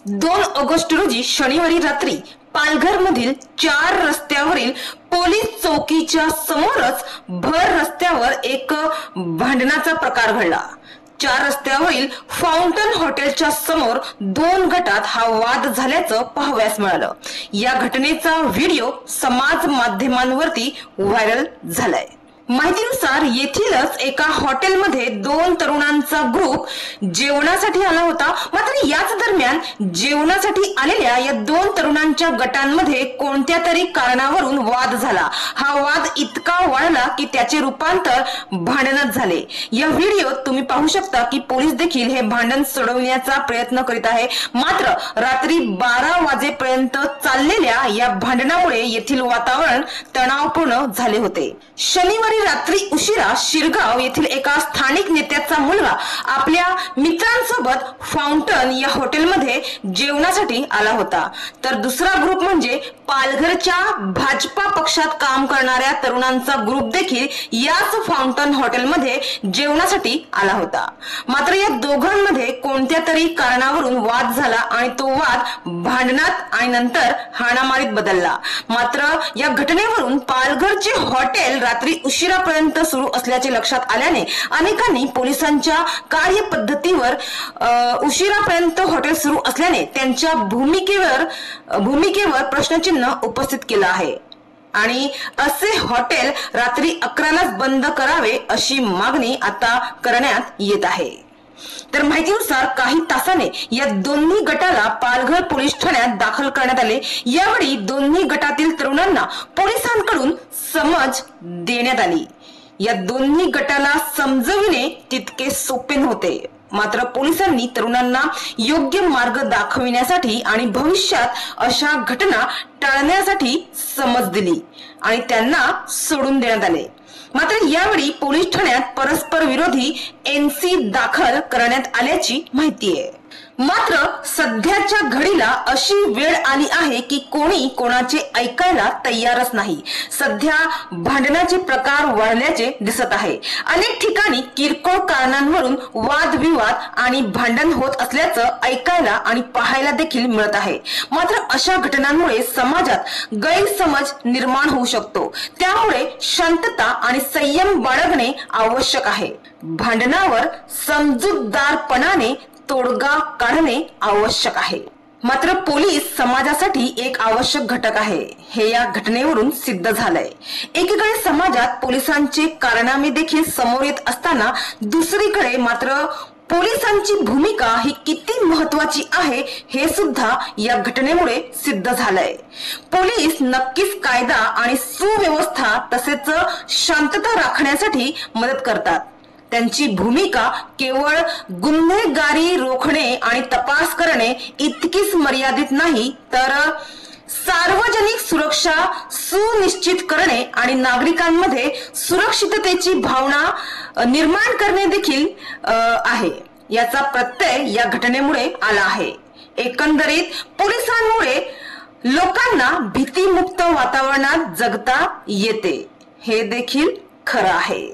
2 August रोजी शनिवारी रात्री पालघर मधील 4 रस्त्यावरील पोलीस चौकीच्या समोरच भर रस्त्यावर एक भांडणाचा प्रकार घडला। 4 रस्त्यावरील फाउंटन हॉटेलच्या समोर 2 गटात हा वाद झाल्याचं पाहावयास मिळालं। या घटनेचा व्हिडिओ समाज माध्यमांवरती व्हायरल झालाय। माहितीनुसार येथीलच एका हॉटेलमध्ये 2 तरुणांचा ग्रुप जेवणासाठी आला होता। मात्र याच दरम्यान जेवणासाठी आलेल्या या 2 तरुणांच्या गटांमध्ये कोणत्या तरी कारणावरून वाद झाला। हा वाद इतका वाढला की त्याचे रूपांतर भांडणात झाले। या व्हिडिओत तुम्ही पाहू शकता की पोलीस देखील हे भांडण सोडवण्याचा प्रयत्न करीत आहे। मात्र रात्री 12 वाजेपर्यंत चाललेल्या या भांडणामुळे येथील वातावरण तणावपूर्ण झाले होते। शनिवारी रात्री उशिरा शिरगाव येथील एका स्थानिक नेत्याचा मुलगा आपल्या मित्रांसोबत फाउंटन या हॉटेलमध्ये जेवणासाठी आला होता। तर दुसरा ग्रुप म्हणजे पालघरच्या भाजपा पक्षात काम करणाऱ्या तरुणांचा ग्रुप देखील याच फाउंटन हॉटेलमध्ये जेवणासाठी आला होता। मात्र या दोघांमध्ये कोणत्या तरी कारणावरून वाद झाला आणि तो वाद भांडणात आणि नंतर हाणामारीत बदलला। मात्र या घटनेवरून पालघरचे हॉटेल रात्री उशिरापर्यंत सुरू असल्याचे लक्षात आल्याने अनेकांनी पोलिसांच्या कार्यपद्धतीवर उशिरापर्यंत हॉटेल सुरू असल्याने त्यांच्या भूमिकेवर प्रश्नचिन्ह उपस्थित केलं आहे आणि असे हॉटेल रात्री 11लाच बंद करावे अशी मागणी आता करण्यात येत आहे। तर माहितीनुसार काही तासाने या दोन्ही गटाला पालघर पोलीस ठाण्यात दाखल करण्यात आले। यावेळी दोन्ही गटातील तरुणांना पोलिसांकडून समज देण्यात आली। या दोन्ही गटाला समजविणे तितके सोपे नव्हते। मात्र पोलिसांनी तरुणांना योग्य मार्ग दाखविण्यासाठी आणि भविष्यात अशा घटना टाळण्यासाठी समज दिली आणि त्यांना सोडून देण्यात आले। मात्र यावेळी पोलीस ठाण्यात परस्पर विरोधी NC दाखल करण्यात आल्याची माहिती आहे। मात्र सध्याच्या घडीला अशी वेळ आली आहे की कोणी कोणाचे ऐकायला तयारच नाही। सध्या भांडणाचे प्रकार वाढल्याचे दिसत आहे। अनेक ठिकाणी किरकोळ कारणांवरून वादविवाद आणि भांडण होत असल्याचं ऐकायला आणि पाहायला देखील मिळत आहे। मात्र अशा घटनांमुळे समाजात गैरसमज निर्माण होऊ शकतो। त्यामुळे शांतता आणि संयम बाळगणे आवश्यक आहे। भांडणावर समजूतदारपणाने तोडगा काढणे आवश्यक आहे। मात्र पोलीस समाजासाठी एक आवश्यक घटक आहे हे या घटनेवरून सिद्ध झालंय। एकीकडे समाजात पोलिसांचे कारनामे देखील समोर येत असताना दुसरीकडे मात्र पोलिसांची भूमिका ही किती महत्वाची आहे हे सुद्धा या घटनेमुळे सिद्ध झालंय। पोलीस नक्कीच कायदा आणि सुव्यवस्था तसेच शांतता राखण्यासाठी मदत करतात। त्यांची भूमिका केवळ गुन्हेगारी रोखणे आणि तपास करणे इतकीच मर्यादित नाही तर सार्वजनिक सुरक्षा सुनिश्चित करणे आणि नागरिकांमध्ये सुरक्षिततेची भावना निर्माण करणे देखील आहे। याचा प्रत्यय या घटनेमुळे आला आहे। एकंदरीत पोलिसांमुळे लोकांना भीतीमुक्त वातावरणात जगता येते हे देखील खरं आहे।